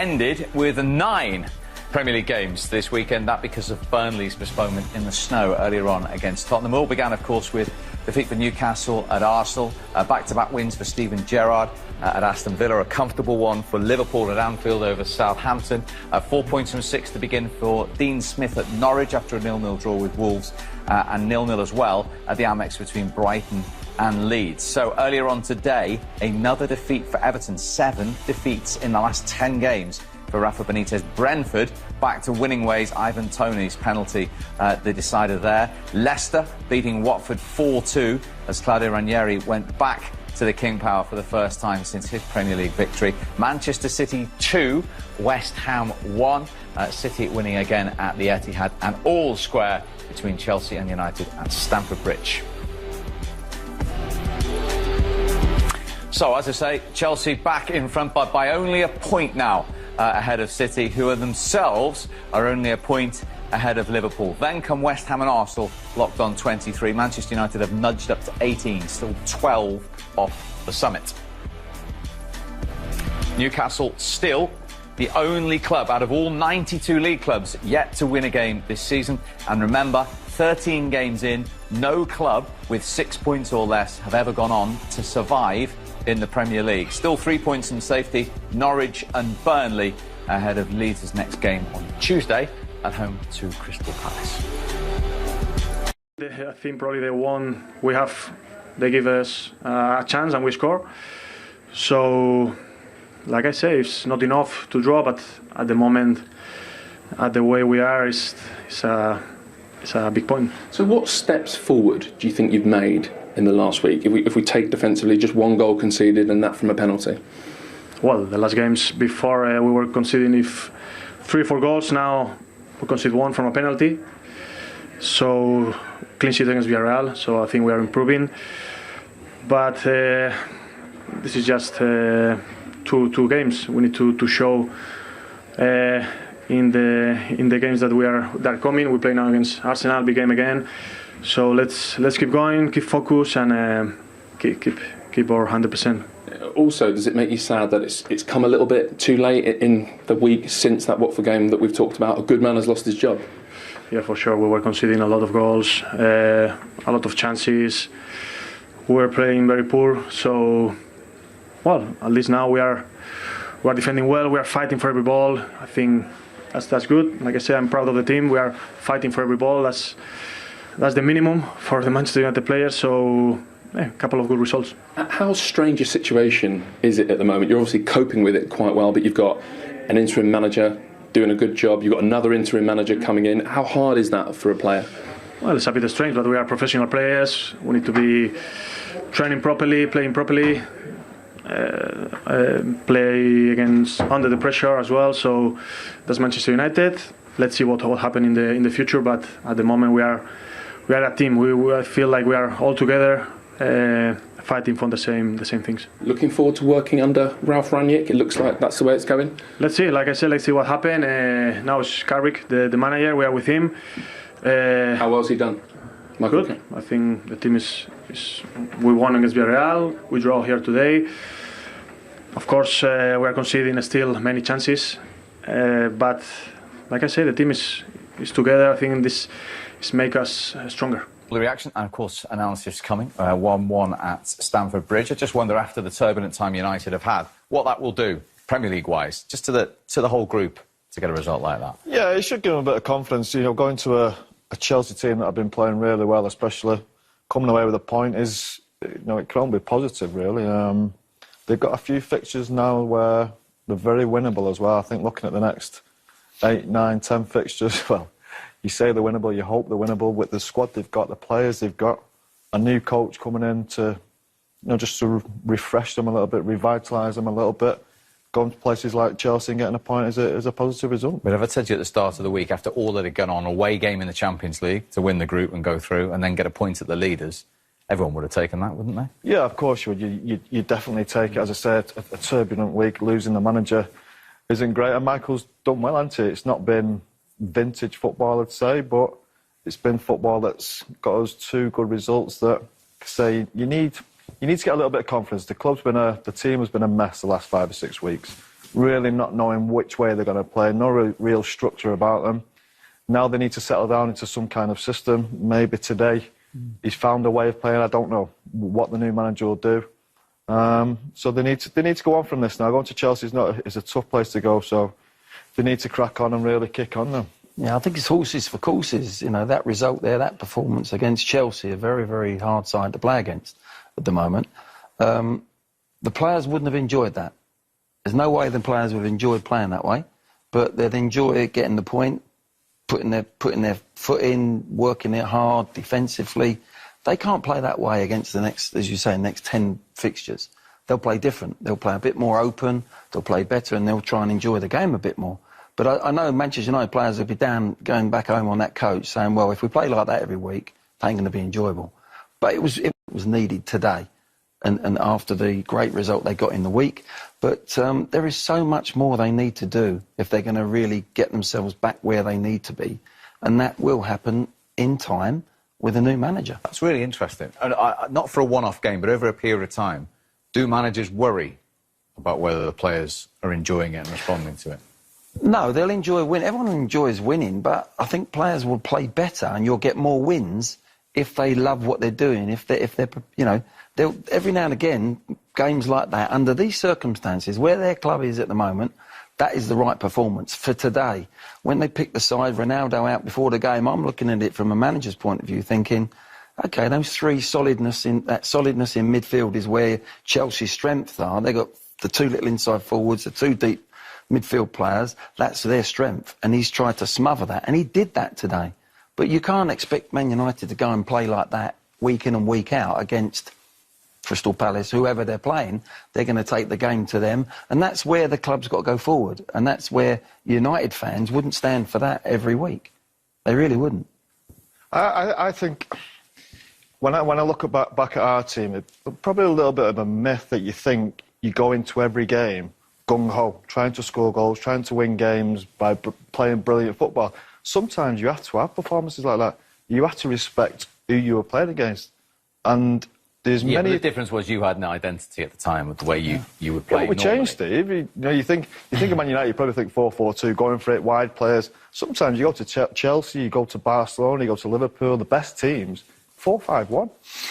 ended with 9 Premier League games this weekend, that because of Burnley's postponement in the snow earlier on against Tottenham. It all began, of course, with defeat for Newcastle at Arsenal, back-to-back wins for Steven Gerrard at Aston Villa, a comfortable one for Liverpool at Anfield over Southampton, 4 points from 6 to begin for Dean Smith at Norwich after a 0-0 draw with Wolves, and 0-0 as well at the Amex between Brighton and Leeds. So earlier on today, another defeat for Everton, 7 defeats in the last 10 games for Rafa Benitez. Brentford back to winning ways. Ivan Toney's penalty, the decider there. Leicester beating Watford 4-2 as Claudio Ranieri went back to the King Power for the first time since his Premier League victory. Manchester City 2, West Ham 1. City winning again at the Etihad, and all square between Chelsea and United at Stamford Bridge. So, as I say, Chelsea back in front, but by only a point now ahead of City, who are themselves are only a point ahead of Liverpool. Then come West Ham and Arsenal, locked on 23. Manchester United have nudged up to 18, still 12 off the summit. Newcastle still the only club out of all 92 league clubs yet to win a game this season. And remember, 13 games in, no club with 6 points or less have ever gone on to survive in the Premier League. Still 3 points in safety, Norwich and Burnley ahead of Leeds' next game on Tuesday at home to Crystal Palace. I think probably they give us a chance and we score. So, like I say, it's not enough to draw, but at the moment, at the way we are, it's a big point. So what steps forward do you think you've made in the last week? If we take defensively, just 1 goal conceded and that from a penalty? Well, the last games before we were conceding 3 or 4 goals. Now we concede 1 from a penalty. So clean sheet against Villarreal. So I think we are improving. But this is just 2 games. We need to show in the games that are coming. We play now against Arsenal, big game again. So let's keep going, keep focus, and keep our 100%. Also, does it make you sad that it's come a little bit too late in the week since that Watford game that we've talked about? A good man has lost his job. Yeah, for sure. We were conceding a lot of goals, a lot of chances. We were playing very poor. So, well, at least now we are defending well. We are fighting for every ball. I think that's good. Like I said, I'm proud of the team. We are fighting for every ball. That's the minimum for the Manchester United players. So, a couple of good results. How strange a situation is it at the moment? You're obviously coping with it quite well, but you've got an interim manager doing a good job. You've got another interim manager coming in. How hard is that for a player? Well, it's a bit strange, but we are professional players. We need to be training properly, playing properly, play under the pressure as well. So that's Manchester United. Let's see what will happen in the future. But at the moment, we are a team. I feel like we are all together, fighting for the same things. Looking forward to working under Ralf Rangnick. It looks like that's the way it's going. Let's see. Like I said, let's see what happens. Now it's Carrick, the manager. We are with him. How well has he done? Michael? Good. I think the team is. We won against Villarreal. We draw here today. Of course, we are conceding still many chances, but like I said, the team is together. I think this makes us stronger. The reaction and, of course, analysis coming. 1-1 at Stamford Bridge. I just wonder, after the turbulent time United have had, what that will do, Premier League-wise, just to the whole group, to get a result like that. Yeah, it should give them a bit of confidence. Going to a Chelsea team that have been playing really well, especially coming away with a point, is, it can only be positive, really. They've got a few fixtures now where they're very winnable as well. I think looking at the next 8, 9, 10 fixtures, well, you say they're winnable, you hope they're winnable with the squad they've got, the players they've got, a new coach coming in to, just to refresh them a little bit, revitalise them a little bit. Going to places like Chelsea and getting a point is a positive result. But if I said to you at the start of the week, after all that had gone on, away game in the Champions League to win the group and go through and then get a point at the leaders, everyone would have taken that, wouldn't they? Yeah, of course you would. You definitely take it. As I said, a turbulent week, losing the manager isn't great. And Michael's done well, hasn't he? It's not been vintage football, I'd say, but it's been football that's got us 2 good results that say you need to get a little bit of confidence. The team has been a mess the last 5 or 6 weeks. really not knowing which way they're going to play, no real structure about them. Now they need to settle down into some kind of system. Maybe today he's found a way of playing. I don't know what the new manager will do. So they need to go on from this now. Going to Chelsea is a tough place to go, so they need to crack on and really kick on them. Yeah, I think it's horses for courses. You know, that result there, that performance against Chelsea, a very, very hard side to play against at the moment. The players wouldn't have enjoyed that. There's no way the players would have enjoyed playing that way, but they'd enjoy getting the point, putting their foot in, working it hard defensively. They can't play that way against the next, as you say, next 10 fixtures. They'll play different. They'll play a bit more open, they'll play better, and they'll try and enjoy the game a bit more. But I know Manchester United players will be down, going back home on that coach, saying, well, if we play like that every week, it ain't going to be enjoyable. But it was needed today, and after the great result they got in the week. But there is so much more they need to do if they're going to really get themselves back where they need to be. And that will happen in time with a new manager. That's really interesting. And not for a one-off game, but over a period of time. Do managers worry about whether the players are enjoying it and responding to it? No, they'll enjoy winning. Everyone enjoys winning, but I think players will play better and you'll get more wins if they love what they're doing. If they're you know, they'll, every now and again, games like that, under these circumstances, where their club is at the moment, that is the right performance for today. When they pick the side, Ronaldo out before the game, I'm looking at it from a manager's point of view, thinking, OK, those three solidness in midfield is where Chelsea's strengths are. They've got the two little inside forwards, the two deep midfield players. That's their strength. And he's tried to smother that. And he did that today. But you can't expect Man United to go and play like that week in and week out against Crystal Palace, whoever they're playing. They're going to take the game to them. And that's where the club's got to go forward. And that's where United fans wouldn't stand for that every week. They really wouldn't. I think when I look back at our team, it's probably a little bit of a myth that you think you go into every game gung-ho, trying to score goals, trying to win games by playing brilliant football. Sometimes you have to have performances like that. You have to respect who you were playing against. And there's many... But the difference was you had an identity at the time with the way you would play. Yeah, we changed, Steve. You think of Man United, you probably think 4-4-2, going for it, wide players. Sometimes you go to Chelsea, you go to Barcelona, you go to Liverpool, the best teams, 4-5-1.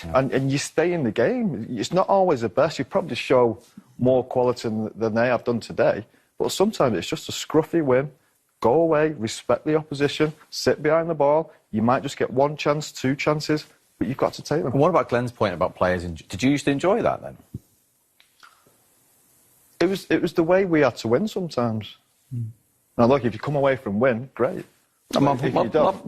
Yeah. And you stay in the game. It's not always the best. You probably show more quality than they have done today. But sometimes it's just a scruffy win. Go away, respect the opposition, sit behind the ball. You might just get one chance, two chances, but you've got to take them. And what about Glenn's point about players? Did you used to enjoy that then? It was the way we had to win sometimes. Now, look, if you come away from win, great. My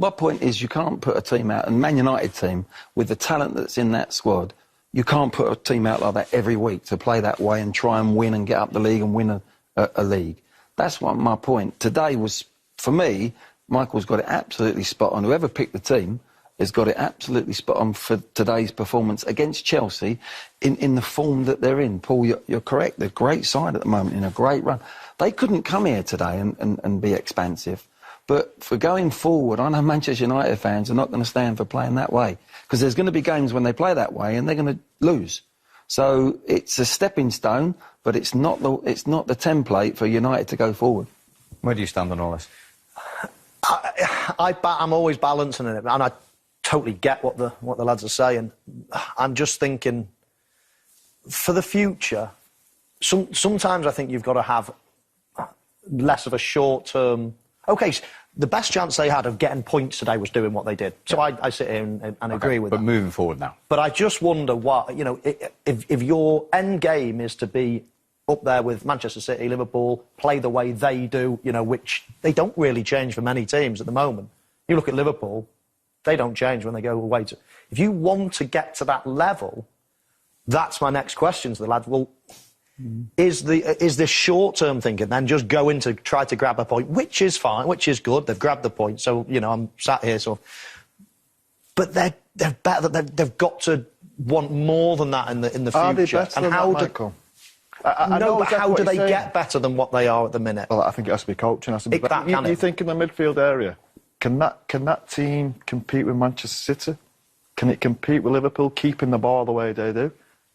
point is you can't put a team out, and Man United team, with the talent that's in that squad, you can't put a team out like that every week to play that way and try and win and get up the league and win a league. That's what my point. Today was, for me, Michael's got it absolutely spot on. Whoever picked the team has got it absolutely spot on for today's performance against Chelsea in the form that they're in. Paul, you're correct. They're a great side at the moment, in a great run. They couldn't come here today and be expansive. But for going forward, I know Manchester United fans are not going to stand for playing that way, because there's going to be games when they play that way and they're going to lose. So it's a stepping stone, but it's not the template for United to go forward. Where do you stand on all this? I'm always balancing it, and I totally get what the lads are saying. I'm just thinking, for the future, sometimes I think you've got to have less of a short-term... OK, the best chance they had of getting points today was doing what they did. So yeah. I sit here and agree with that. But moving forward now. But I just wonder what, you know, if your end game is to be up there with Manchester City, Liverpool, play the way they do, you know, which they don't really change for many teams at the moment. You look at Liverpool, they don't change when they go away to... If you want to get to that level, that's my next question to the lads. Well... Is this short-term thinking then just go in to try to grab a point, which is fine, which is good. They've grabbed the point, so, you know, I'm sat here sort of... But they're better. They've got to want more than that in the future. Are they better than that, Michael? But how do they get better than what they are at the minute? Well, I think it has to be coaching. You think in the midfield area, can that team compete with Manchester City? Can it compete with Liverpool, keeping the ball the way they do?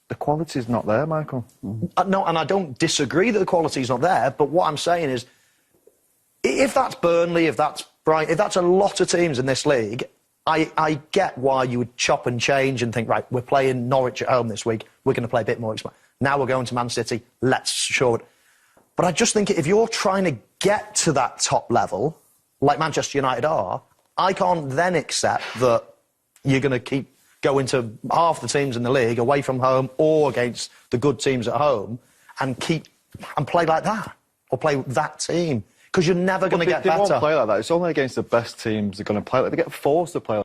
the quality's not there, Michael. No, and I don't disagree that the quality's not there, but what I'm saying is, if that's Burnley, if that's Brighton, if that's a lot of teams in this league, I get why you would chop and change and think, right, we're playing Norwich at home this week, we're going to play a bit more. Now we're going to Man City, let's show it. But I just think if you're trying to get to that top level, like Manchester United are, I can't then accept that you're going to keep going to half the teams in the league away from home or against the good teams at home and play like that or play that team, because you're never going to get better. They won't play like that. It's only against the best teams they're going to play like. They get forced to play like